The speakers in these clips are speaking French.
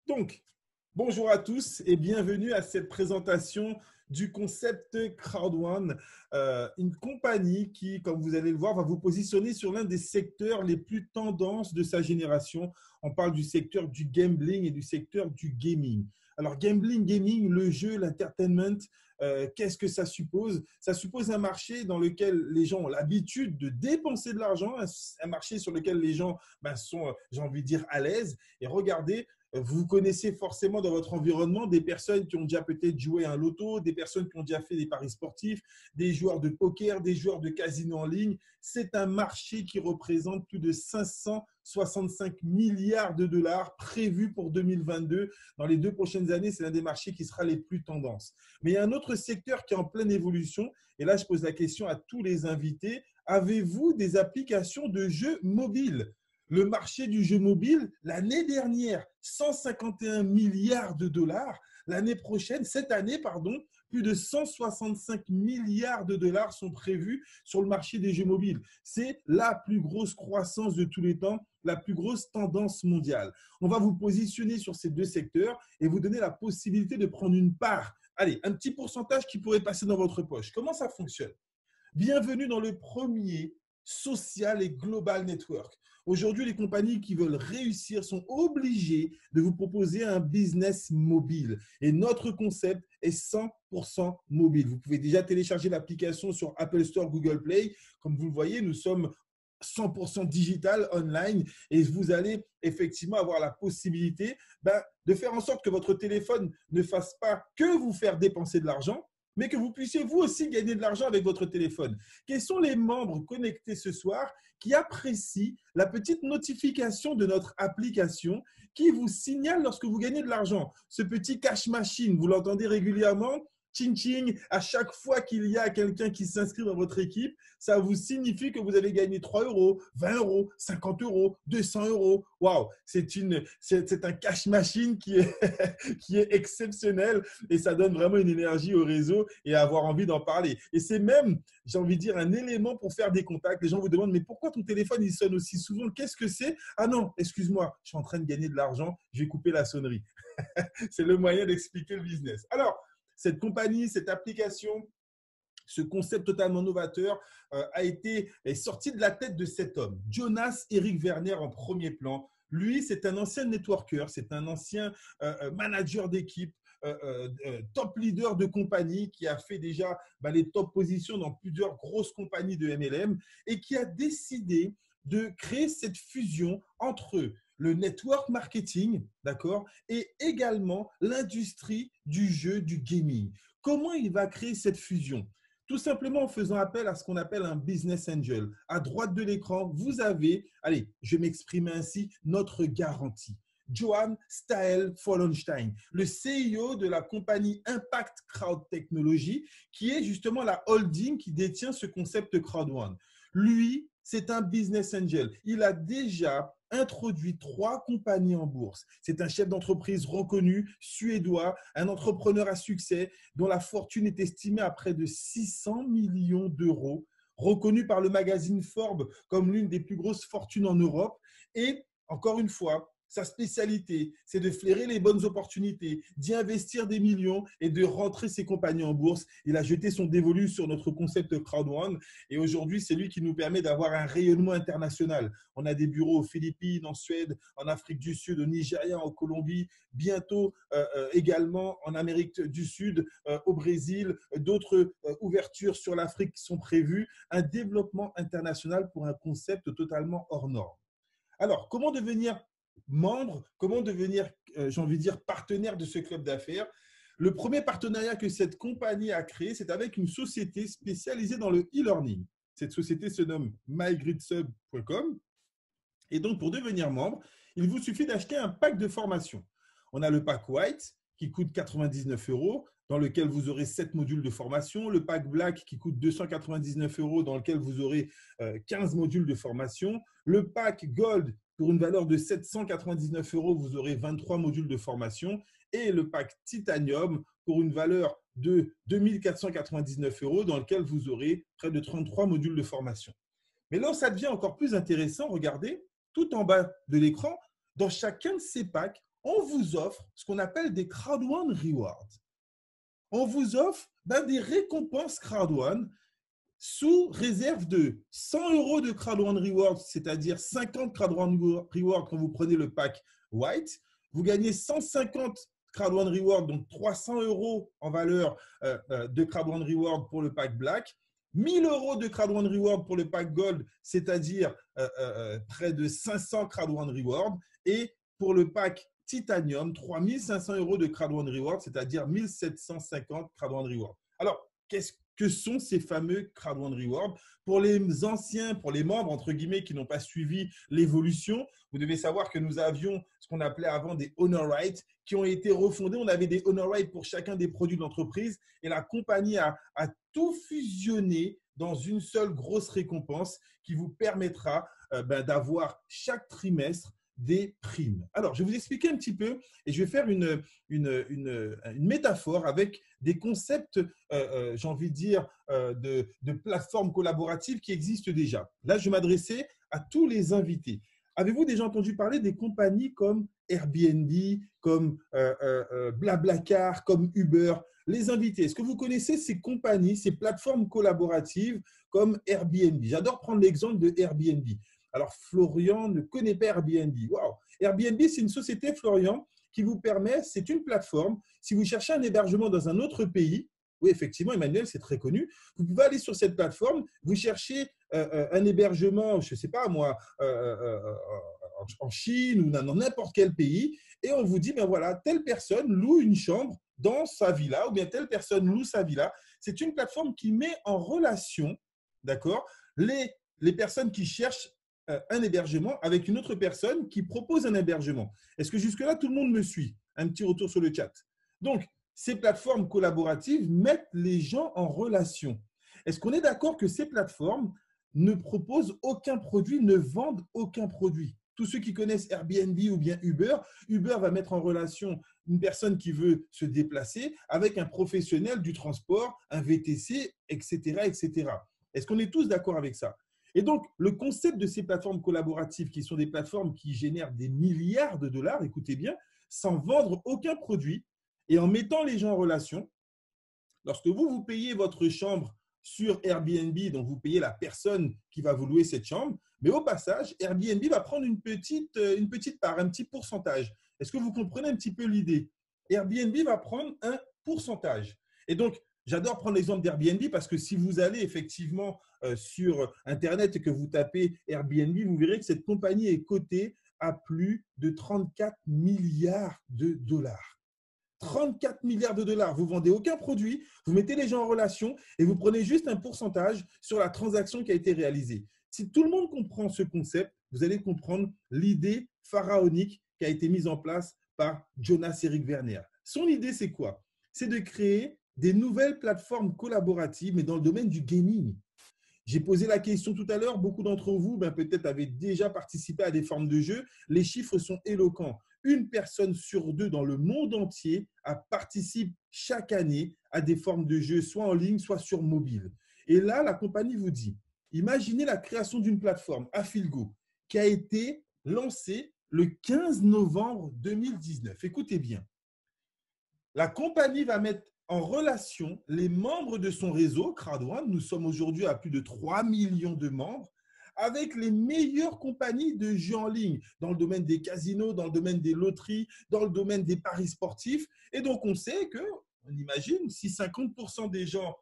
Donc, bonjour à tous et bienvenue à cette présentation du concept Crowd1, une compagnie qui, comme vous allez le voir, va vous positionner sur l'un des secteurs les plus tendances de sa génération. On parle du secteur du gambling et du secteur du gaming. Alors, gambling, gaming, le jeu, l'entertainment, qu'est-ce que ça suppose? Ça suppose un marché dans lequel les gens ont l'habitude de dépenser de l'argent, un marché sur lequel les gens sont, j'ai envie de dire, à l'aise. Et regardez, vous connaissez forcément dans votre environnement des personnes qui ont déjà peut-être joué à un loto, des personnes qui ont déjà fait des paris sportifs, des joueurs de poker, des joueurs de casino en ligne. C'est un marché qui représente plus de 565 milliards de dollars prévus pour 2022. Dans les 2 prochaines années, c'est l'un des marchés qui sera les plus tendances. Mais il y a un autre secteur qui est en pleine évolution. Et là, je pose la question à tous les invités. Avez-vous des applications de jeux mobiles? Le marché du jeu mobile, l'année dernière, 151 milliards de dollars. L'année prochaine, cette année, pardon, plus de 165 milliards de dollars sont prévus sur le marché des jeux mobiles. C'est la plus grosse croissance de tous les temps, la plus grosse tendance mondiale. On va vous positionner sur ces deux secteurs et vous donner la possibilité de prendre une part. Allez, un petit pourcentage qui pourrait passer dans votre poche. Comment ça fonctionne? Bienvenue dans le premier social et global network. Aujourd'hui, les compagnies qui veulent réussir sont obligées de vous proposer un business mobile. Et notre concept est 100% mobile. Vous pouvez déjà télécharger l'application sur Apple Store, Google Play. Comme vous le voyez, nous sommes 100% digital, online, et vous allez effectivement avoir la possibilité de faire en sorte que votre téléphone ne fasse pas que vous faire dépenser de l'argent, mais que vous puissiez vous aussi gagner de l'argent avec votre téléphone. Quels sont les membres connectés ce soir qui apprécient la petite notification de notre application qui vous signale lorsque vous gagnez de l'argent? Ce petit cash machine, vous l'entendez régulièrement? Ching ching, à chaque fois qu'il y a quelqu'un qui s'inscrit dans votre équipe, ça vous signifie que vous avez gagné 3 euros, 20 euros, 50 euros, 200 euros. Waouh, c'est un cash machine qui est, qui est exceptionnel et ça donne vraiment une énergie au réseau et avoir envie d'en parler. Et c'est même, j'ai envie de dire, un élément pour faire des contacts. Les gens vous demandent, mais pourquoi ton téléphone il sonne aussi souvent? Qu'est-ce que c'est? Ah non, excuse-moi, je suis en train de gagner de l'argent, je vais couper la sonnerie. C'est le moyen d'expliquer le business. Alors, cette compagnie, cette application, ce concept totalement novateur est sorti de la tête de cet homme, Jonas Eric Werner en premier plan. Lui, c'est un ancien networker, c'est un ancien manager d'équipe, top leader de compagnie qui a fait déjà les top positions dans plusieurs grosses compagnies de MLM et qui a décidé de créer cette fusion entre le network marketing, d'accord, et également l'industrie du jeu, du gaming. Comment il va créer cette fusion? Tout simplement en faisant appel à ce qu'on appelle un business angel. À droite de l'écran, vous avez, allez, je vais m'exprimer ainsi, notre garantie. Johan Stael Follenstein, le CEO de la compagnie Impact Crowd Technology, qui est justement la holding qui détient ce concept Crowd1. Lui, c'est un business angel. Il a déjà introduit 3 compagnies en bourse. C'est un chef d'entreprise reconnu, suédois, un entrepreneur à succès dont la fortune est estimée à près de 600 millions d'euros, reconnu par le magazine Forbes comme l'une des plus grosses fortunes en Europe. Et encore une fois, sa spécialité, c'est de flairer les bonnes opportunités, d'y investir des millions et de rentrer ses compagnies en bourse. Il a jeté son dévolu sur notre concept Crowd1 et aujourd'hui, c'est lui qui nous permet d'avoir un rayonnement international. On a des bureaux aux Philippines, en Suède, en Afrique du Sud, au Nigeria, en Colombie, bientôt également en Amérique du Sud, au Brésil. D'autres ouvertures sur l'Afrique qui sont prévues. Un développement international pour un concept totalement hors norme. Alors, comment devenir membre, comment devenir, j'ai envie de dire, partenaire de ce club d'affaires? Le premier partenariat que cette compagnie a créé, c'est avec une société spécialisée dans le e-learning. Cette société se nomme mygridsub.com. Et donc, pour devenir membre, il vous suffit d'acheter un pack de formation. On a le pack White qui coûte 99 euros, dans lequel vous aurez 7 modules de formation. Le pack Black qui coûte 299 euros, dans lequel vous aurez 15 modules de formation. Le pack Gold, pour une valeur de 799 euros, vous aurez 23 modules de formation. Et le pack Titanium, pour une valeur de 2499 euros, dans lequel vous aurez près de 33 modules de formation. Mais là où ça devient encore plus intéressant, regardez, tout en bas de l'écran, dans chacun de ces packs, on vous offre ce qu'on appelle des Crowd One Rewards. On vous offre des récompenses Crowd One sous réserve de 100 € de Crowd One Rewards, c'est-à-dire 50 Crowd One Rewards quand vous prenez le pack White. Vous gagnez 150 Crowd One Rewards, donc 300 € en valeur de Crowd One Rewards pour le pack Black. 1000 € de Crowd One Reward pour le pack Gold, c'est-à-dire près de 500 Crowd One Reward. Et pour le pack Titanium, 3500 € de Crowd One Reward, c'est-à-dire 1750 Crowd One Reward. Alors, qu'est-ce que sont ces fameux Crowd One Reward? Pour les anciens, pour les membres, entre guillemets, qui n'ont pas suivi l'évolution, vous devez savoir que nous avions ce qu'on appelait avant des Honor Rights qui ont été refondés. On avait des Honor Rights pour chacun des produits de l'entreprise et la compagnie a tout fusionné dans une seule grosse récompense qui vous permettra d'avoir chaque trimestre des primes. Alors, je vais vous expliquer un petit peu et je vais faire une métaphore avec des concepts, j'ai envie de dire, de plateformes collaboratives qui existent déjà. Là, je vais m'adresser à tous les invités. Avez-vous déjà entendu parler des compagnies comme Airbnb, comme Blablacar, comme Uber? Les invités, est-ce que vous connaissez ces compagnies, ces plateformes collaboratives comme Airbnb? J'adore prendre l'exemple de Airbnb. Alors, Florian ne connaît pas Airbnb. Wow. Airbnb, c'est une société, Florian, qui vous permet, c'est une plateforme, si vous cherchez un hébergement dans un autre pays, oui, effectivement, Emmanuel, c'est très connu, vous pouvez aller sur cette plateforme, vous cherchez un hébergement, je ne sais pas moi, en Chine ou dans n'importe quel pays, et on vous dit, ben voilà, telle personne loue une chambre dans sa villa, ou bien telle personne loue sa villa. C'est une plateforme qui met en relation, d'accord, les personnes qui cherchent un hébergement avec une autre personne qui propose un hébergement. Est-ce que jusque-là, tout le monde me suit? Un petit retour sur le chat. Donc, ces plateformes collaboratives mettent les gens en relation. Est-ce qu'on est d'accord que ces plateformes ne proposent aucun produit, ne vendent aucun produit? Tous ceux qui connaissent Airbnb ou bien Uber, Uber va mettre en relation une personne qui veut se déplacer avec un professionnel du transport, un VTC, etc., etc. Est-ce qu'on est tous d'accord avec ça? Et donc, le concept de ces plateformes collaboratives, qui sont des plateformes qui génèrent des milliards de dollars, écoutez bien, sans vendre aucun produit et en mettant les gens en relation, lorsque vous payez votre chambre sur Airbnb, donc vous payez la personne qui va vous louer cette chambre, mais au passage, Airbnb va prendre une petite part, un petit pourcentage. Est-ce que vous comprenez un petit peu l'idée? Airbnb va prendre un pourcentage. Et donc, j'adore prendre l'exemple d'Airbnb parce que si vous allez effectivement sur Internet et que vous tapez Airbnb, vous verrez que cette compagnie est cotée à plus de 34 milliards de dollars. 34 milliards de dollars. Vous ne vendez aucun produit, vous mettez les gens en relation et vous prenez juste un pourcentage sur la transaction qui a été réalisée. Si tout le monde comprend ce concept, vous allez comprendre l'idée pharaonique qui a été mise en place par Jonas Eric Werner. Son idée, c'est quoi? C'est de créer des nouvelles plateformes collaboratives, mais dans le domaine du gaming. J'ai posé la question tout à l'heure, beaucoup d'entre vous peut-être avaient déjà participé à des formes de jeu. Les chiffres sont éloquents. Une personne sur deux dans le monde entier participe chaque année à des formes de jeu, soit en ligne, soit sur mobile. Et là, la compagnie vous dit, imaginez la création d'une plateforme, Afilgo, qui a été lancée le 15 novembre 2019. Écoutez bien, la compagnie va mettre en relation les membres de son réseau, Crowd1, nous sommes aujourd'hui à plus de 3 millions de membres, avec les meilleures compagnies de jeux en ligne, dans le domaine des casinos, dans le domaine des loteries, dans le domaine des paris sportifs. Et donc, on sait que, on imagine, si 50% des gens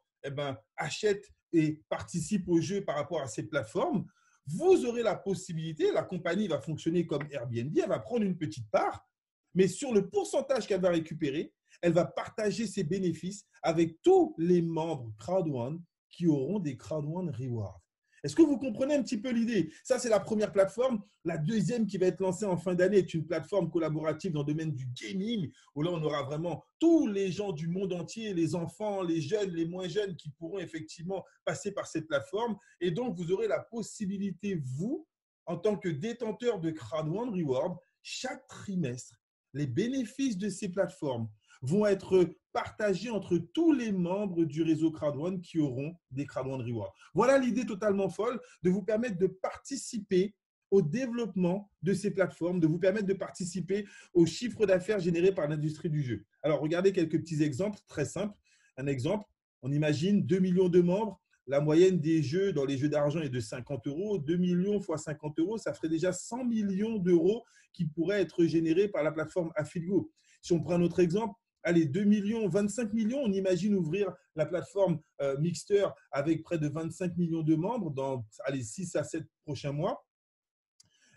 achètent et participent au jeu par rapport à ces plateformes, vous aurez la possibilité, la compagnie va fonctionner comme Airbnb, elle va prendre une petite part, mais sur le pourcentage qu'elle va récupérer, elle va partager ses bénéfices avec tous les membres Crowd1 qui auront des Crowd1 Rewards. Est-ce que vous comprenez un petit peu l'idée? Ça, c'est la première plateforme. La deuxième qui va être lancée en fin d'année est une plateforme collaborative dans le domaine du gaming, où là, on aura vraiment tous les gens du monde entier, les enfants, les jeunes, les moins jeunes, qui pourront effectivement passer par cette plateforme. Et donc, vous aurez la possibilité, vous, en tant que détenteur de Crowd1 Reward, chaque trimestre, les bénéfices de ces plateformes vont être partagés entre tous les membres du réseau Crowd1 qui auront des Crowd1 Rewards. Voilà l'idée totalement folle de vous permettre de participer au développement de ces plateformes, de vous permettre de participer au chiffre d'affaires généré par l'industrie du jeu. Alors, regardez quelques petits exemples très simples. Un exemple, on imagine 2 millions de membres. La moyenne des jeux dans les jeux d'argent est de 50 euros. 2 millions fois 50 euros, ça ferait déjà 100 millions d'euros qui pourraient être générés par la plateforme Affiligo. Si on prend un autre exemple, allez, 2 millions, 25 millions, on imagine ouvrir la plateforme Mixter avec près de 25 millions de membres dans allez, 6 à 7 prochains mois.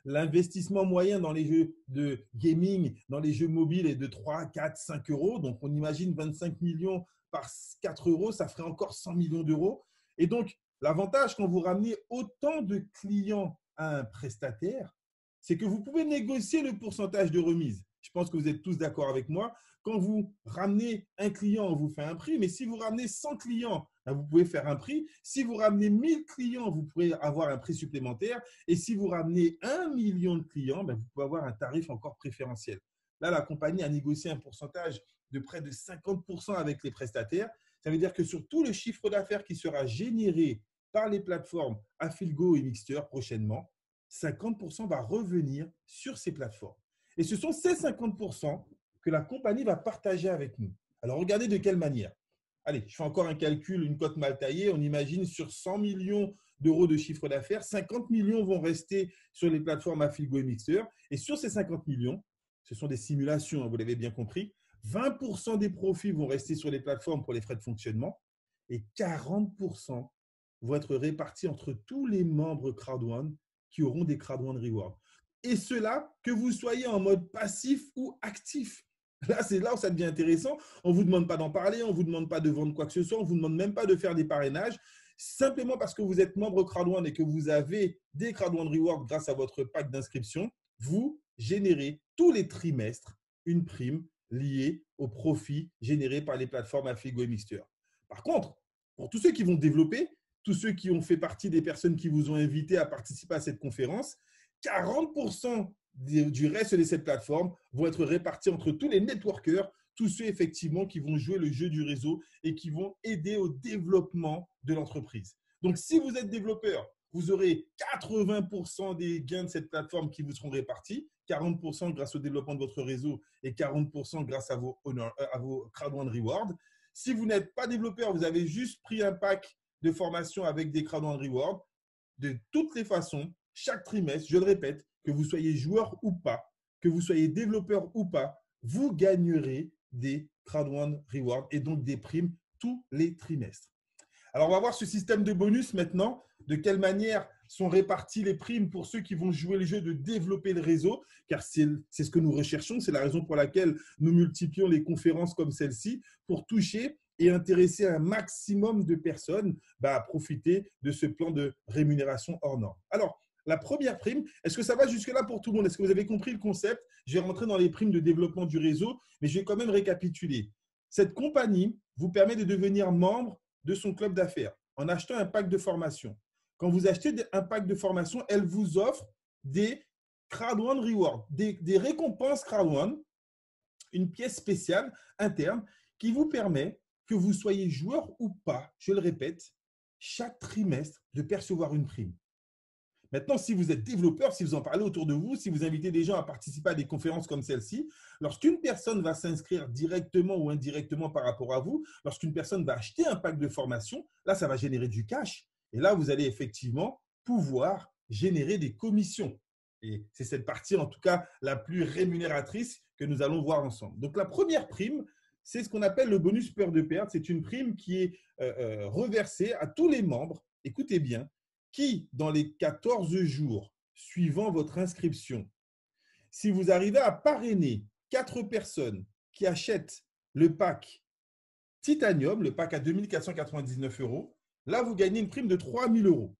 L'investissement moyen dans les jeux de gaming, dans les jeux mobiles est de 3, 4, 5 euros. Donc, on imagine 25 millions par 4 euros, ça ferait encore 100 millions d'euros. Et donc, l'avantage quand vous ramenez autant de clients à un prestataire, c'est que vous pouvez négocier le pourcentage de remise. Je pense que vous êtes tous d'accord avec moi. Quand vous ramenez un client, on vous fait un prix, mais si vous ramenez 100 clients, vous pouvez faire un prix. Si vous ramenez 1000 clients, vous pourrez avoir un prix supplémentaire. Et si vous ramenez 1 million de clients, vous pouvez avoir un tarif encore préférentiel. Là, la compagnie a négocié un pourcentage de près de 50% avec les prestataires. Ça veut dire que sur tout le chiffre d'affaires qui sera généré par les plateformes Affiligo et Mixter prochainement, 50% va revenir sur ces plateformes. Et ce sont ces 50% que la compagnie va partager avec nous. Alors, regardez de quelle manière. Allez, je fais encore un calcul, une cote mal taillée. On imagine sur 100 millions d'euros de chiffre d'affaires, 50 millions vont rester sur les plateformes Affiligo et Mixter. Et sur ces 50 millions, ce sont des simulations, vous l'avez bien compris, 20% des profits vont rester sur les plateformes pour les frais de fonctionnement et 40% vont être répartis entre tous les membres Crowd1 qui auront des Crowd1 Rewards. Et cela, que vous soyez en mode passif ou actif. Là, c'est là où ça devient intéressant. On ne vous demande pas d'en parler, on ne vous demande pas de vendre quoi que ce soit, on ne vous demande même pas de faire des parrainages. Simplement parce que vous êtes membre Crowd1 et que vous avez des Crowd1 Rewards grâce à votre pack d'inscription, vous générez tous les trimestres une prime liée au profit généré par les plateformes Affiligo et Mixter. Par contre, pour tous ceux qui vont développer, tous ceux qui ont fait partie des personnes qui vous ont invité à participer à cette conférence, 40% du reste de cette plateforme vont être répartis entre tous les networkers, tous ceux effectivement qui vont jouer le jeu du réseau et qui vont aider au développement de l'entreprise. Donc, si vous êtes développeur, vous aurez 80% des gains de cette plateforme qui vous seront répartis, 40% grâce au développement de votre réseau et 40% grâce à vos Crowd1 Rewards. Si vous n'êtes pas développeur, vous avez juste pris un pack de formation avec des Crowd1 Rewards, de toutes les façons, chaque trimestre, je le répète, que vous soyez joueur ou pas, que vous soyez développeur ou pas, vous gagnerez des Crowd1 Rewards et donc des primes tous les trimestres. Alors, on va voir ce système de bonus maintenant, de quelle manière sont réparties les primes pour ceux qui vont jouer le jeu de développer le réseau, car c'est ce que nous recherchons, c'est la raison pour laquelle nous multiplions les conférences comme celle-ci pour toucher et intéresser un maximum de personnes à profiter de ce plan de rémunération hors norme. Alors, la première prime, est-ce que ça va jusque-là pour tout le monde? Est-ce que vous avez compris le concept? Je vais rentrer dans les primes de développement du réseau, mais je vais quand même récapituler. Cette compagnie vous permet de devenir membre de son club d'affaires en achetant un pack de formation. Quand vous achetez un pack de formation, elle vous offre des Crowd1 Rewards, des récompenses Crowd1, une pièce spéciale interne qui vous permet, que vous soyez joueur ou pas, je le répète, chaque trimestre de percevoir une prime. Maintenant, si vous êtes développeur, si vous en parlez autour de vous, si vous invitez des gens à participer à des conférences comme celle-ci, lorsqu'une personne va s'inscrire directement ou indirectement par rapport à vous, lorsqu'une personne va acheter un pack de formation, là, ça va générer du cash. Et là, vous allez effectivement pouvoir générer des commissions. Et c'est cette partie, en tout cas, la plus rémunératrice que nous allons voir ensemble. Donc, la première prime, c'est ce qu'on appelle le bonus peur de perdre. C'est une prime qui est reversée à tous les membres. Écoutez bien, qui, dans les 14 jours suivant votre inscription, si vous arrivez à parrainer 4 personnes qui achètent le pack Titanium, le pack à 2 499 €, là, vous gagnez une prime de 3 000 €.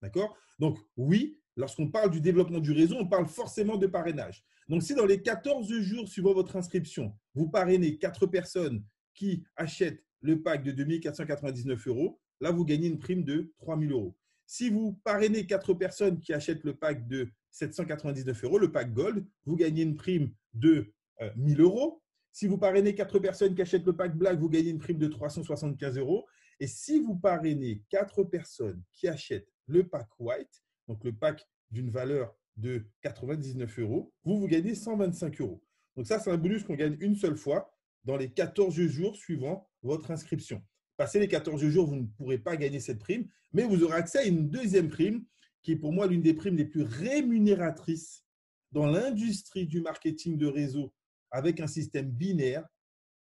D'accord? Donc, oui, lorsqu'on parle du développement du réseau, on parle forcément de parrainage. Donc, si dans les 14 jours suivant votre inscription, vous parrainez 4 personnes qui achètent le pack de 2 499 €, là, vous gagnez une prime de 3 000 €. Si vous parrainez 4 personnes qui achètent le pack de 799 €, le pack Gold, vous gagnez une prime de 1 000 €. Si vous parrainez 4 personnes qui achètent le pack Black, vous gagnez une prime de 375 €. Et si vous parrainez 4 personnes qui achètent le pack White, donc le pack d'une valeur de 99 euros, vous gagnez 125 euros. Donc ça, c'est un bonus qu'on gagne une seule fois dans les 14 jours suivant votre inscription. Passé les 14 jours, vous ne pourrez pas gagner cette prime, mais vous aurez accès à une deuxième prime qui est pour moi l'une des primes les plus rémunératrices dans l'industrie du marketing de réseau avec un système binaire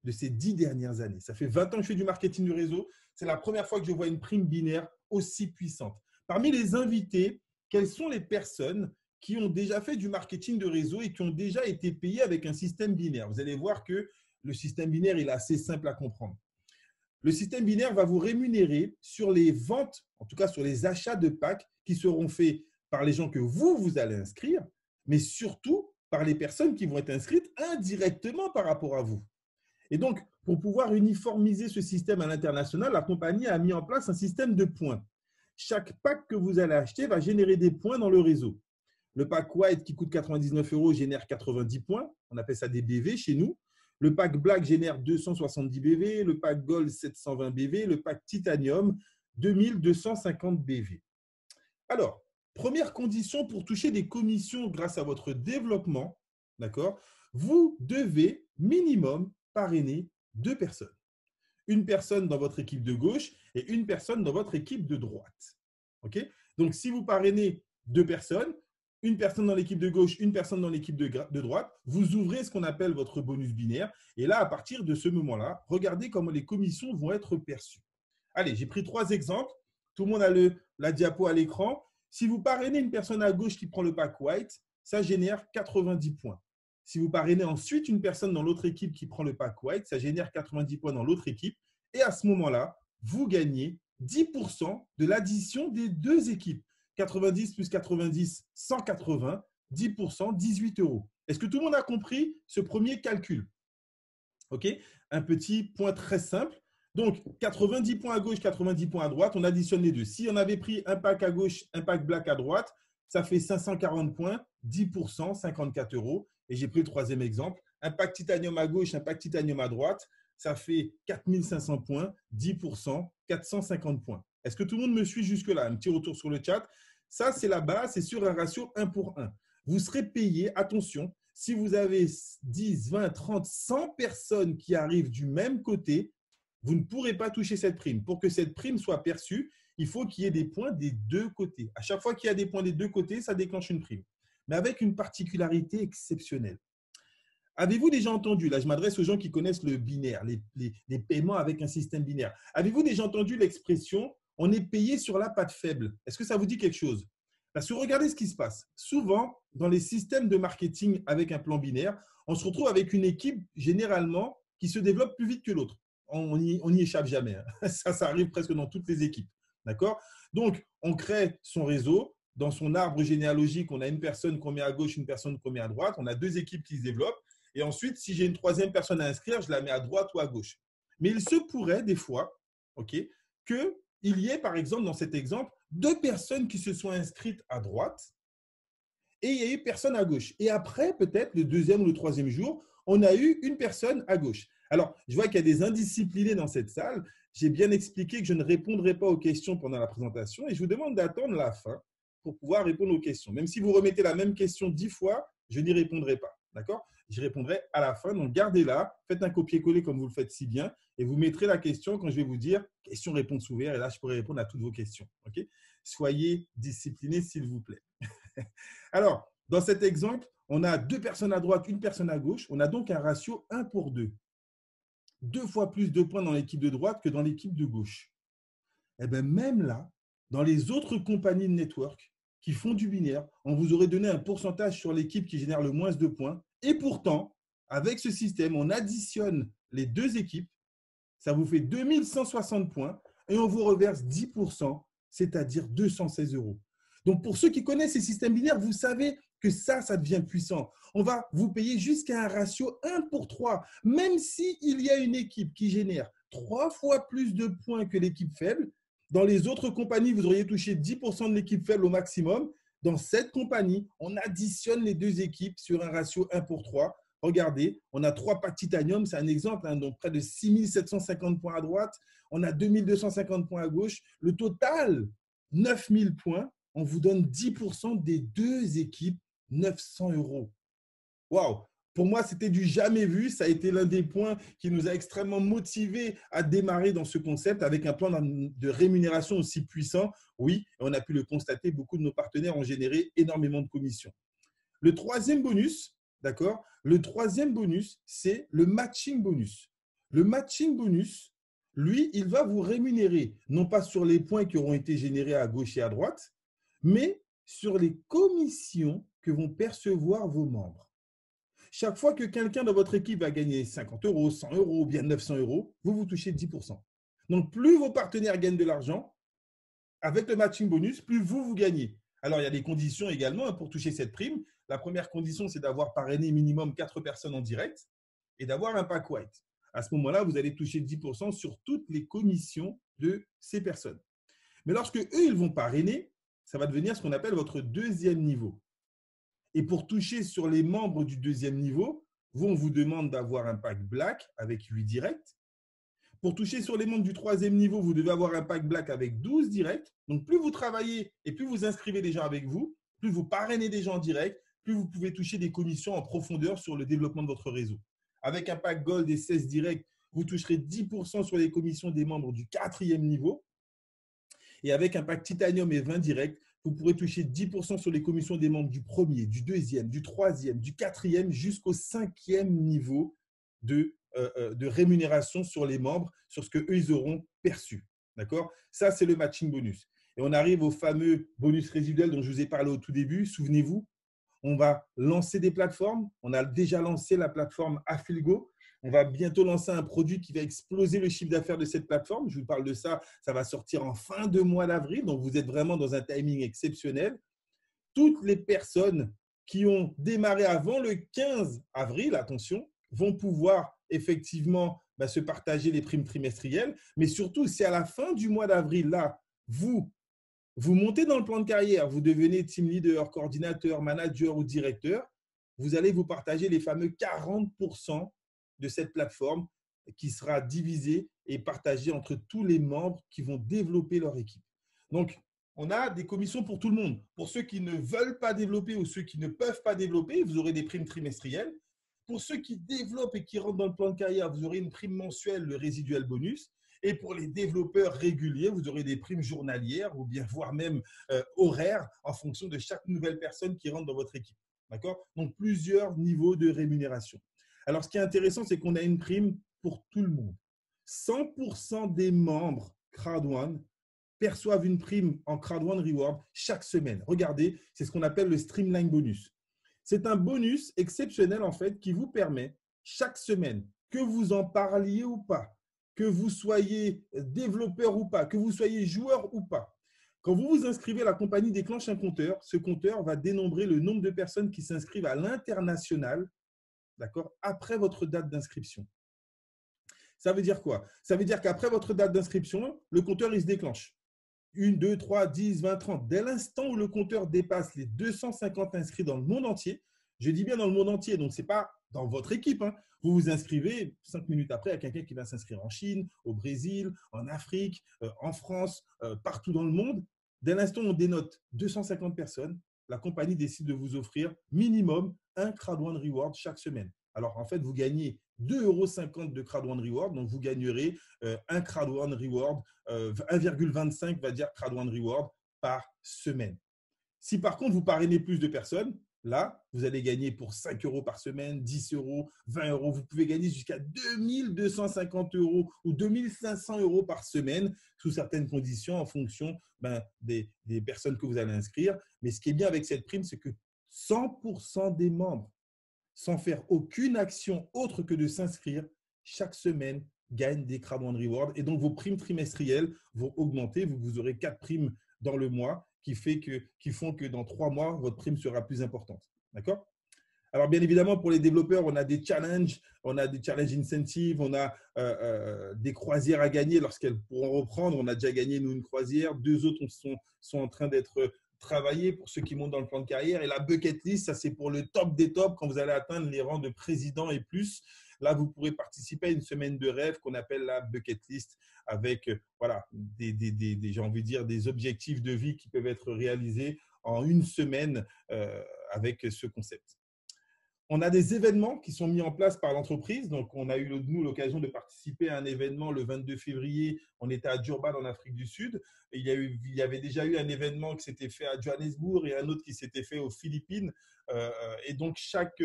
de ces 10 dernières années. Ça fait 20 ans que je fais du marketing de réseau. C'est la première fois que je vois une prime binaire aussi puissante. Parmi les invités, quelles sont les personnes qui ont déjà fait du marketing de réseau et qui ont déjà été payées avec un système binaire? Vous allez voir que le système binaire, il est assez simple à comprendre. Le système binaire va vous rémunérer sur les ventes, en tout cas sur les achats de packs qui seront faits par les gens que vous allez inscrire, mais surtout par les personnes qui vont être inscrites indirectement par rapport à vous. Et donc, pour pouvoir uniformiser ce système à l'international, la compagnie a mis en place un système de points. Chaque pack que vous allez acheter va générer des points dans le réseau. Le pack White qui coûte 99 euros génère 90 points. On appelle ça des BV chez nous. Le pack Black génère 270 BV. Le pack Gold, 720 BV. Le pack Titanium, 2250 BV. Alors, première condition pour toucher des commissions grâce à votre développement, d'accord, vous devez minimum parrainer 2 personnes. Une personne dans votre équipe de gauche et une personne dans votre équipe de droite. Okay? Donc, si vous parrainez 2 personnes, une personne dans l'équipe de gauche, une personne dans l'équipe de droite, vous ouvrez ce qu'on appelle votre bonus binaire. Et là, à partir de ce moment-là, regardez comment les commissions vont être perçues. Allez, j'ai pris 3 exemples. Tout le monde a la diapo à l'écran. Si vous parrainez une personne à gauche qui prend le pack White, ça génère 90 points. Si vous parrainez ensuite une personne dans l'autre équipe qui prend le pack White, ça génère 90 points dans l'autre équipe. Et à ce moment-là, vous gagnez 10% de l'addition des 2 équipes. 90 plus 90, 180, 10%, 18 euros. Est-ce que tout le monde a compris ce premier calcul? Ok, un petit point très simple. Donc, 90 points à gauche, 90 points à droite, on additionne les deux. Si on avait pris un pack à gauche, un pack black à droite, ça fait 540 points, 10%, 54 euros. Et j'ai pris le troisième exemple. Un pack titanium à gauche, un pack titanium à droite, ça fait 4500 points, 10%, 450 points. Est-ce que tout le monde me suit jusque-là? Un petit retour sur le chat. Ça, c'est la base, c'est sur un ratio 1 pour 1. Vous serez payé, attention, si vous avez 10, 20, 30, 100 personnes qui arrivent du même côté, vous ne pourrez pas toucher cette prime. Pour que cette prime soit perçue, il faut qu'il y ait des points des 2 côtés. À chaque fois qu'il y a des points des 2 côtés, ça déclenche une prime. Mais avec une particularité exceptionnelle. Avez-vous déjà entendu, là je m'adresse aux gens qui connaissent le binaire, les paiements avec un système binaire. Avez-vous déjà entendu l'expression « on est payé sur la patte faible » Est-ce que ça vous dit quelque chose? Parce que regardez ce qui se passe. Souvent, dans les systèmes de marketing avec un plan binaire, on se retrouve avec une équipe généralement qui se développe plus vite que l'autre. On n'y échappe jamais. Hein. Ça arrive presque dans toutes les équipes. D'accord? Donc, on crée son réseau. Dans son arbre généalogique, on a une personne qu'on met à gauche, une personne qu'on met à droite. On a 2 équipes qui se développent. Et ensuite, si j'ai une 3e personne à inscrire, je la mets à droite ou à gauche. Mais il se pourrait des fois qu'il y ait, par exemple, dans cet exemple, 2 personnes qui se soient inscrites à droite et il y a eu personne à gauche. Et après, peut-être, le 2e ou le 3e jour, on a eu une personne à gauche. Alors, je vois qu'il y a des indisciplinés dans cette salle. J'ai bien expliqué que je ne répondrai pas aux questions pendant la présentation et je vous demande d'attendre la fin pour pouvoir répondre aux questions. Même si vous remettez la même question 10 fois, je n'y répondrai pas. D'accord? J'y répondrai à la fin. Donc, gardez-la, faites un copier-coller comme vous le faites si bien et vous mettrez la question quand je vais vous dire question-réponse ouverte. Et là, je pourrai répondre à toutes vos questions. Okay? Soyez disciplinés, s'il vous plaît. Alors, dans cet exemple, on a 2 personnes à droite, une personne à gauche. On a donc un ratio 1 pour 2. 2 fois plus de points dans l'équipe de droite que dans l'équipe de gauche. Et bien, même là, dans les autres compagnies de network qui font du binaire, on vous aurait donné un pourcentage sur l'équipe qui génère le moins de points. Et pourtant, avec ce système, on additionne les 2 équipes. Ça vous fait 2160 points et on vous reverse 10%, c'est-à-dire 216 euros. Donc, pour ceux qui connaissent ces systèmes binaires, vous savez que ça devient puissant. On va vous payer jusqu'à un ratio 1 pour 3, même s'il y a une équipe qui génère 3 fois plus de points que l'équipe faible. Dans les autres compagnies, vous auriez touché 10% de l'équipe faible au maximum. Dans cette compagnie, on additionne les 2 équipes sur un ratio 1 pour 3. Regardez, on a 3 packs titanium, c'est un exemple, hein, donc près de 6750 points à droite. On a 2250 points à gauche. Le total, 9000 points. On vous donne 10% des 2 équipes 900 euros. Waouh! Pour moi, c'était du jamais vu. Ça a été l'un des points qui nous a extrêmement motivés à démarrer dans ce concept avec un plan de rémunération aussi puissant. Oui, on a pu le constater, beaucoup de nos partenaires ont généré énormément de commissions. Le troisième bonus, d'accord? Le troisième bonus, c'est le matching bonus. Le matching bonus, lui, il va vous rémunérer, non pas sur les points qui auront été générés à gauche et à droite, mais sur les commissions que vont percevoir vos membres. Chaque fois que quelqu'un dans votre équipe va gagner 50 euros, 100 euros ou bien 900 euros, vous touchez 10%. Donc, plus vos partenaires gagnent de l'argent, avec le matching bonus, plus vous gagnez. Alors, il y a des conditions également pour toucher cette prime. La première condition, c'est d'avoir parrainé minimum 4 personnes en direct et d'avoir un pack white. À ce moment-là, vous allez toucher 10% sur toutes les commissions de ces personnes. Mais lorsque eux, ils vont parrainer, ça va devenir ce qu'on appelle votre deuxième niveau. Et pour toucher sur les membres du deuxième niveau, on vous demande d'avoir un pack black avec 8 directs. Pour toucher sur les membres du troisième niveau, vous devez avoir un pack black avec 12 directs. Donc, plus vous travaillez et plus vous inscrivez des gens avec vous, plus vous parrainez des gens en direct, plus vous pouvez toucher des commissions en profondeur sur le développement de votre réseau. Avec un pack gold et 16 directs, vous toucherez 10% sur les commissions des membres du quatrième niveau. Et avec un pack titanium et 20 directs, vous pourrez toucher 10% sur les commissions des membres du premier, du deuxième, du troisième, du quatrième jusqu'au cinquième niveau de rémunération sur les membres, sur ce qu'eux, ils auront perçu. D'accord? Ça, c'est le matching bonus. Et on arrive au fameux bonus résiduel dont je vous ai parlé au tout début. Souvenez-vous, on va lancer des plateformes. On a déjà lancé la plateforme Affilgo. On va bientôt lancer un produit qui va exploser le chiffre d'affaires de cette plateforme. Je vous parle de ça. Ça va sortir en fin de mois d'avril. Donc, vous êtes vraiment dans un timing exceptionnel. Toutes les personnes qui ont démarré avant le 15 avril, attention, vont pouvoir effectivement se partager les primes trimestrielles. Mais surtout, si à la fin du mois d'avril, là, vous montez dans le plan de carrière, vous devenez team leader, coordinateur, manager ou directeur, vous allez vous partager les fameux 40% de cette plateforme qui sera divisée et partagée entre tous les membres qui vont développer leur équipe. Donc, on a des commissions pour tout le monde. Pour ceux qui ne veulent pas développer ou ceux qui ne peuvent pas développer, vous aurez des primes trimestrielles. Pour ceux qui développent et qui rentrent dans le plan de carrière, vous aurez une prime mensuelle, le résiduel bonus. Et pour les développeurs réguliers, vous aurez des primes journalières ou bien voire même horaires en fonction de chaque nouvelle personne qui rentre dans votre équipe. D'accord? Donc, plusieurs niveaux de rémunération. Alors, ce qui est intéressant, c'est qu'on a une prime pour tout le monde. 100% des membres CrowdOne perçoivent une prime en CrowdOne Reward chaque semaine. Regardez, c'est ce qu'on appelle le Streamline Bonus. C'est un bonus exceptionnel en fait qui vous permet chaque semaine, que vous en parliez ou pas, que vous soyez développeur ou pas, que vous soyez joueur ou pas. Quand vous vous inscrivez, la compagnie déclenche un compteur. Ce compteur va dénombrer le nombre de personnes qui s'inscrivent à l'international, d'accord, après votre date d'inscription. Ça veut dire quoi? Ça veut dire qu'après votre date d'inscription, le compteur il se déclenche. 1, 2, 3, 10, 20, 30. Dès l'instant où le compteur dépasse les 250 inscrits dans le monde entier, je dis bien dans le monde entier, donc ce n'est pas dans votre équipe, hein. Vous vous inscrivez 5 minutes après à quelqu'un qui va s'inscrire en Chine, au Brésil, en Afrique, en France, partout dans le monde. Dès l'instant où on dénote 250 personnes, la compagnie décide de vous offrir minimum un CrowdOne Reward chaque semaine. Alors, en fait, vous gagnez 2,50 € de CrowdOne Reward, donc vous gagnerez un CrowdOne Reward, 1,25 va dire CrowdOne Reward par semaine. Si par contre, vous parrainez plus de personnes, là, vous allez gagner pour 5 € par semaine, 10 €, 20 €. Vous pouvez gagner jusqu'à 2250 € ou 2500 € par semaine sous certaines conditions en fonction des personnes que vous allez inscrire. Mais ce qui est bien avec cette prime, c'est que 100% des membres, sans faire aucune action autre que de s'inscrire, chaque semaine gagnent des CrowdOne Rewards. Et donc, vos primes trimestrielles vont augmenter. Vous aurez 4 primes dans le mois qui font que dans 3 mois, votre prime sera plus importante. D'accord? Alors, bien évidemment, pour les développeurs, on a des challenges incentives, on a des croisières à gagner lorsqu'elles pourront reprendre. On a déjà gagné, nous, une croisière. 2 autres sont en train d'être travaillées pour ceux qui montent dans le plan de carrière. Et la bucket list, ça, c'est pour le top des tops quand vous allez atteindre les rangs de président et plus. Là, vous pourrez participer à une semaine de rêve qu'on appelle la bucket list avec j'ai envie de dire, des objectifs de vie qui peuvent être réalisés en une semaine avec ce concept. On a des événements qui sont mis en place par l'entreprise. Donc, on a eu, nous, l'occasion de participer à un événement le 22 février. On était à Durban, en Afrique du Sud. Et il y avait déjà eu un événement qui s'était fait à Johannesburg et un autre qui s'était fait aux Philippines. Et donc, chaque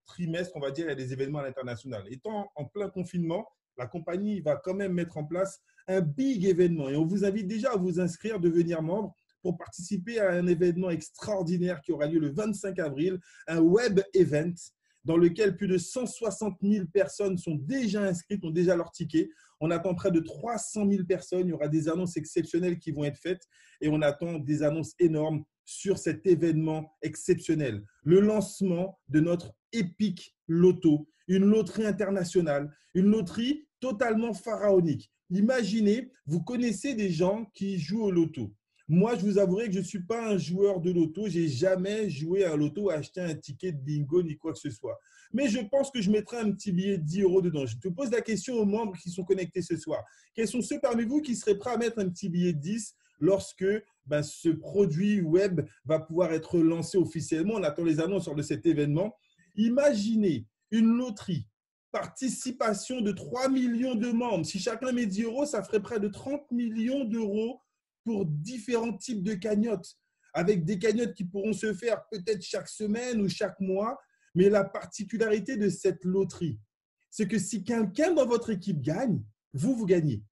trimestre, on va dire, il y a des événements à l'international. Étant en plein confinement, la compagnie va quand même mettre en place un big événement. Et on vous invite déjà à vous inscrire, devenir membre, pour participer à un événement extraordinaire qui aura lieu le 25 avril, un web event dans lequel plus de 160 000 personnes sont déjà inscrites, ont déjà leur ticket. On attend près de 300 000 personnes. Il y aura des annonces exceptionnelles qui vont être faites et on attend des annonces énormes sur cet événement exceptionnel. Le lancement de notre Epic Loto, une loterie internationale, une loterie totalement pharaonique. Imaginez, vous connaissez des gens qui jouent au loto. Moi, je vous avouerai que je ne suis pas un joueur de loto. Je n'ai jamais joué à un loto, acheté un ticket de bingo ni quoi que ce soit. Mais je pense que je mettrai un petit billet de 10 € dedans. Je te pose la question aux membres qui sont connectés ce soir. Quels sont ceux parmi vous qui seraient prêts à mettre un petit billet de 10 lorsque ce produit web va pouvoir être lancé officiellement? On attend les annonces lors de cet événement. Imaginez une loterie, participation de 3 millions de membres. Si chacun met 10 €, ça ferait près de 30 millions d'euros pour différents types de cagnottes, avec des cagnottes qui pourront se faire peut-être chaque semaine ou chaque mois. Mais la particularité de cette loterie, c'est que si quelqu'un dans votre équipe gagne, vous gagnez.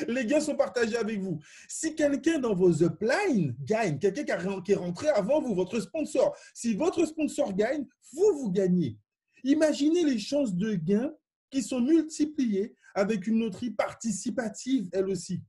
Les gains sont partagés avec vous. Si quelqu'un dans vos uplines gagne, quelqu'un qui est rentré avant vous, votre sponsor, si votre sponsor gagne, vous gagnez. Imaginez les chances de gain qui sont multipliées avec une loterie participative, elle aussi.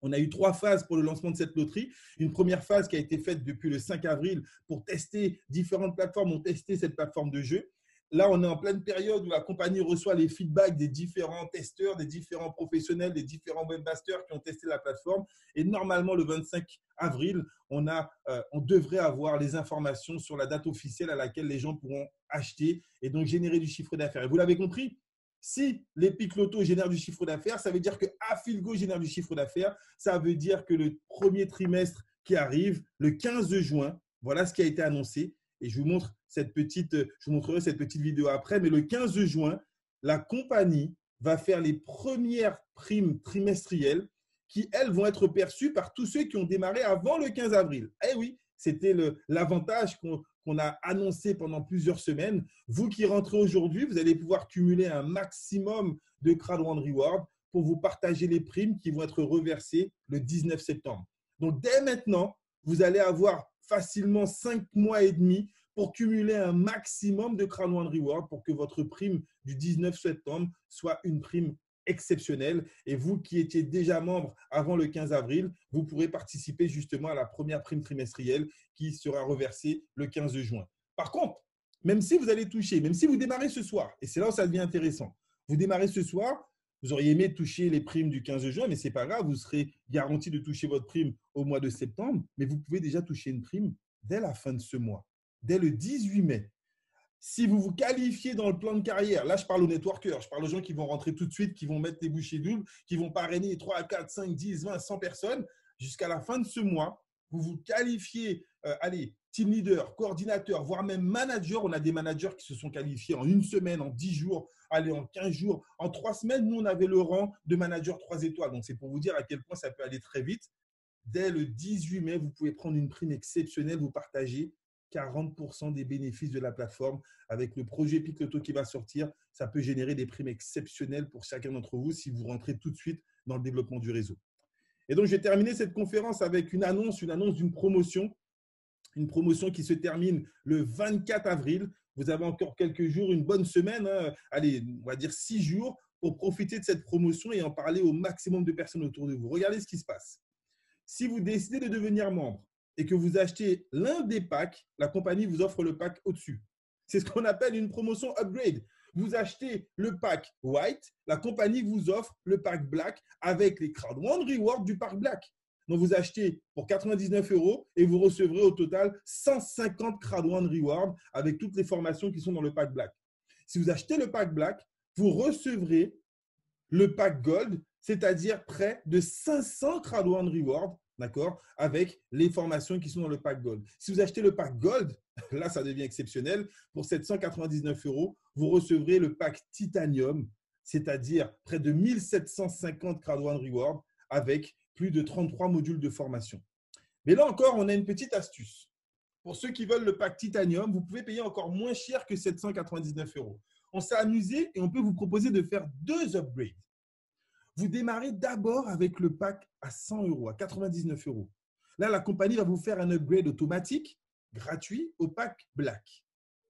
On a eu 3 phases pour le lancement de cette loterie. Une première phase qui a été faite depuis le 5 avril pour tester différentes plateformes, ont testé cette plateforme de jeu. Là, on est en pleine période où la compagnie reçoit les feedbacks des différents testeurs, des différents professionnels, des différents webmasters qui ont testé la plateforme. Et normalement, le 25 avril, on devrait avoir les informations sur la date officielle à laquelle les gens pourront acheter et donc générer du chiffre d'affaires. Et vous l'avez compris, si l'Epic Loto génère du chiffre d'affaires, ça veut dire que Afilgo génère du chiffre d'affaires. Ça veut dire que le premier trimestre qui arrive, le 15 juin, voilà ce qui a été annoncé. Et je vous montrerai cette petite vidéo après. Mais le 15 juin, la compagnie va faire les premières primes trimestrielles qui, elles, vont être perçues par tous ceux qui ont démarré avant le 15 avril. Eh oui, c'était l'avantage qu'on a annoncé pendant plusieurs semaines. Vous qui rentrez aujourd'hui, vous allez pouvoir cumuler un maximum de Crowd One Reward pour vous partager les primes qui vont être reversées le 19 septembre. Donc, dès maintenant, vous allez avoir facilement 5 mois et demi pour cumuler un maximum de Crowd One Reward pour que votre prime du 19 septembre soit une prime exceptionnelle. Et vous qui étiez déjà membre avant le 15 avril, vous pourrez participer justement à la première prime trimestrielle qui sera reversée le 15 juin. Par contre, même si vous allez toucher, même si vous démarrez ce soir, et c'est là où ça devient intéressant, vous démarrez ce soir, vous auriez aimé toucher les primes du 15 juin, mais ce n'est pas grave, vous serez garanti de toucher votre prime au mois de septembre, mais vous pouvez déjà toucher une prime dès la fin de ce mois, dès le 18 mai. Si vous vous qualifiez dans le plan de carrière, là je parle aux networkers, je parle aux gens qui vont rentrer tout de suite, qui vont mettre des bouchées doubles, qui vont parrainer 3, 4, 5, 10, 20, 100 personnes, jusqu'à la fin de ce mois, vous vous qualifiez, team leader, coordinateur, voire même manager. On a des managers qui se sont qualifiés en une semaine, en 10 jours, en 15 jours, en 3 semaines. Nous, on avait le rang de manager 3 étoiles. Donc, c'est pour vous dire à quel point ça peut aller très vite. Dès le 18 mai, vous pouvez prendre une prime exceptionnelle, vous partagez 40% des bénéfices de la plateforme. Avec le projet Epic Loto qui va sortir, ça peut générer des primes exceptionnelles pour chacun d'entre vous si vous rentrez tout de suite dans le développement du réseau. Et donc, je vais terminer cette conférence avec une annonce d'une promotion. Une promotion qui se termine le 24 avril. Vous avez encore quelques jours, une bonne semaine, allez, on va dire 6 jours pour profiter de cette promotion et en parler au maximum de personnes autour de vous. Regardez ce qui se passe. Si vous décidez de devenir membre et que vous achetez l'un des packs, la compagnie vous offre le pack au-dessus. C'est ce qu'on appelle une promotion upgrade. Vous achetez le pack White, la compagnie vous offre le pack Black avec les Crowd One Rewards du pack Black. Donc, vous achetez pour 99 € et vous recevrez au total 150 Crowd One Rewards avec toutes les formations qui sont dans le pack Black. Si vous achetez le pack Black, vous recevrez le pack Gold, c'est-à-dire près de 500 Crowd One Rewards. d'accord, avec les formations qui sont dans le pack Gold. Si vous achetez le pack Gold, là, ça devient exceptionnel. Pour 799 €, vous recevrez le pack Titanium, c'est-à-dire près de 1750 Crowd One Rewards avec plus de 33 modules de formation. Mais là encore, on a une petite astuce. Pour ceux qui veulent le pack Titanium, vous pouvez payer encore moins cher que 799 €. On s'est amusé et on peut vous proposer de faire 2 upgrades. Vous démarrez d'abord avec le pack à 100 €, à 99 €. Là, la compagnie va vous faire un upgrade automatique, gratuit, au pack Black.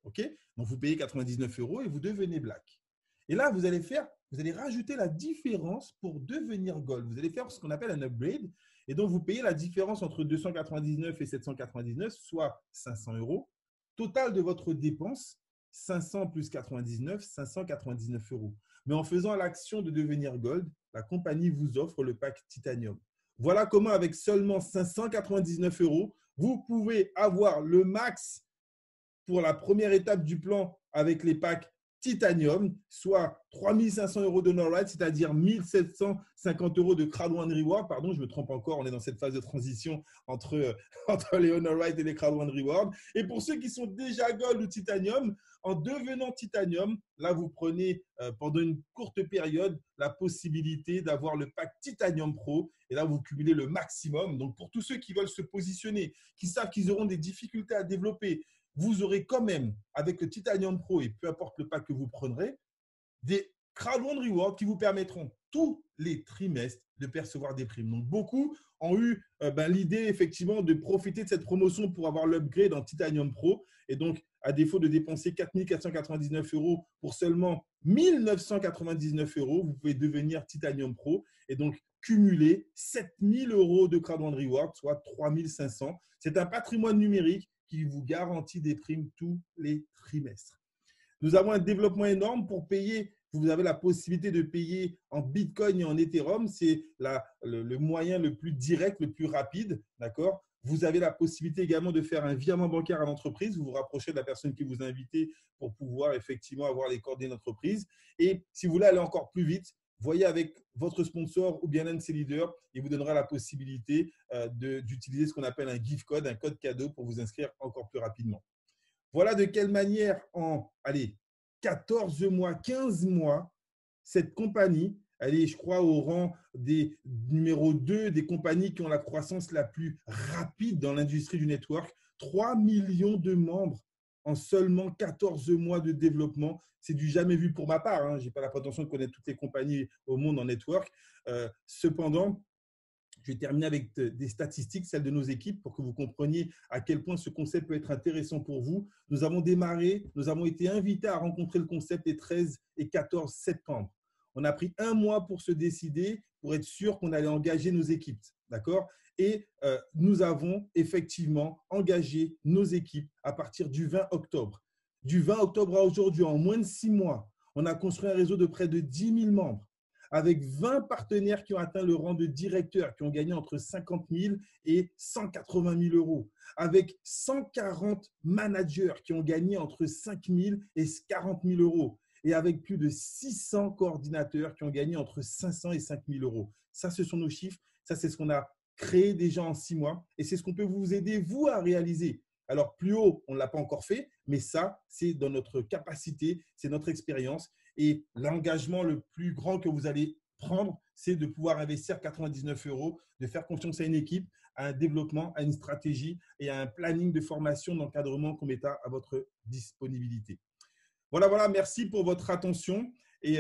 OK? Donc, vous payez 99 € et vous devenez Black. Et là, vous allez rajouter la différence pour devenir Gold. Vous allez faire ce qu'on appelle un upgrade. Et donc, vous payez la différence entre 299 et 799, soit 500 €. Total de votre dépense, 500 plus 99, 599 €. Mais en faisant l'action de devenir Gold, la compagnie vous offre le pack Titanium. Voilà comment, avec seulement 599 €, vous pouvez avoir le max pour la première étape du plan avec les packs Titanium, soit 3 500 € de no-ride, c'est-à-dire 1 750 € de Crowd One Reward. Pardon, je me trompe encore, on est dans cette phase de transition entre les no-ride et les Crowd One Reward. Et pour ceux qui sont déjà Gold ou Titanium, en devenant Titanium, là, vous prenez pendant une courte période la possibilité d'avoir le pack Titanium Pro. Et là, vous cumulez le maximum. Donc, pour tous ceux qui veulent se positionner, qui savent qu'ils auront des difficultés à développer, vous aurez quand même, avec le Titanium Pro et peu importe le pack que vous prendrez, des Crowd One Rewards qui vous permettront tous les trimestres de percevoir des primes. Donc, beaucoup ont eu l'idée effectivement de profiter de cette promotion pour avoir l'upgrade en Titanium Pro. Et donc, à défaut de dépenser 4 499 € pour seulement 1 999 €, vous pouvez devenir Titanium Pro et donc cumuler 7 000 € de Crowd One Rewards, soit 3 500. C'est un patrimoine numérique qui vous garantit des primes tous les trimestres. Nous avons un développement énorme pour payer. Vous avez la possibilité de payer en Bitcoin et en Ethereum. C'est le moyen le plus direct, le plus rapide. D'accord ? Vous avez la possibilité également de faire un virement bancaire à l'entreprise. Vous vous rapprochez de la personne qui vous a invité pour pouvoir effectivement avoir les coordonnées d'entreprise. Et si vous voulez aller encore plus vite, voyez avec votre sponsor ou bien l'un de ses leaders, il vous donnera la possibilité d'utiliser ce qu'on appelle un gift code, un code cadeau pour vous inscrire encore plus rapidement. Voilà de quelle manière en 14 mois, 15 mois, cette compagnie, elle est, je crois, au rang des numéro 2 des compagnies qui ont la croissance la plus rapide dans l'industrie du network. 3 millions de membres en seulement 14 mois de développement. C'est du jamais vu pour ma part. Hein. Je n'ai pas la prétention de connaître toutes les compagnies au monde en network. Cependant, je vais terminer avec des statistiques, celles de nos équipes, pour que vous compreniez à quel point ce concept peut être intéressant pour vous. Nous avons démarré, nous avons été invités à rencontrer le concept les 13 et 14 septembre. On a pris 1 mois pour se décider, pour être sûr qu'on allait engager nos équipes. D'accord ? Et nous avons effectivement engagé nos équipes à partir du 20 octobre. Du 20 octobre à aujourd'hui, en moins de 6 mois, on a construit un réseau de près de 10 000 membres, avec 20 partenaires qui ont atteint le rang de directeur, qui ont gagné entre 50 000 et 180 000 €, avec 140 managers qui ont gagné entre 5 000 et 40 000 €, et avec plus de 600 coordinateurs qui ont gagné entre 500 et 5 000 €. Ça, ce sont nos chiffres. Ça, c'est ce qu'on a créé déjà en 6 mois, et c'est ce qu'on peut vous aider, vous, à réaliser. Alors, plus haut, on ne l'a pas encore fait, mais ça, c'est dans notre capacité, c'est notre expérience. Et l'engagement le plus grand que vous allez prendre, c'est de pouvoir investir 99 €, de faire confiance à une équipe, à un développement, à une stratégie et à un planning de formation, d'encadrement qu'on met à votre disponibilité. Voilà, merci pour votre attention. Et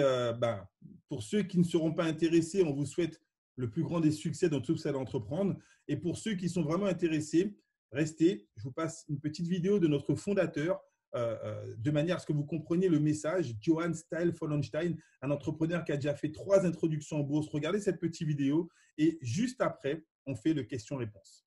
pour ceux qui ne seront pas intéressés, on vous souhaite le plus grand des succès dans tout ce que vous allez entreprendre. Et pour ceux qui sont vraiment intéressés, restez. Je vous passe une petite vidéo de notre fondateur, de manière à ce que vous compreniez le message. Johann Style von Einstein, un entrepreneur qui a déjà fait 3 introductions en bourse. Regardez cette petite vidéo et juste après, on fait le question-réponse.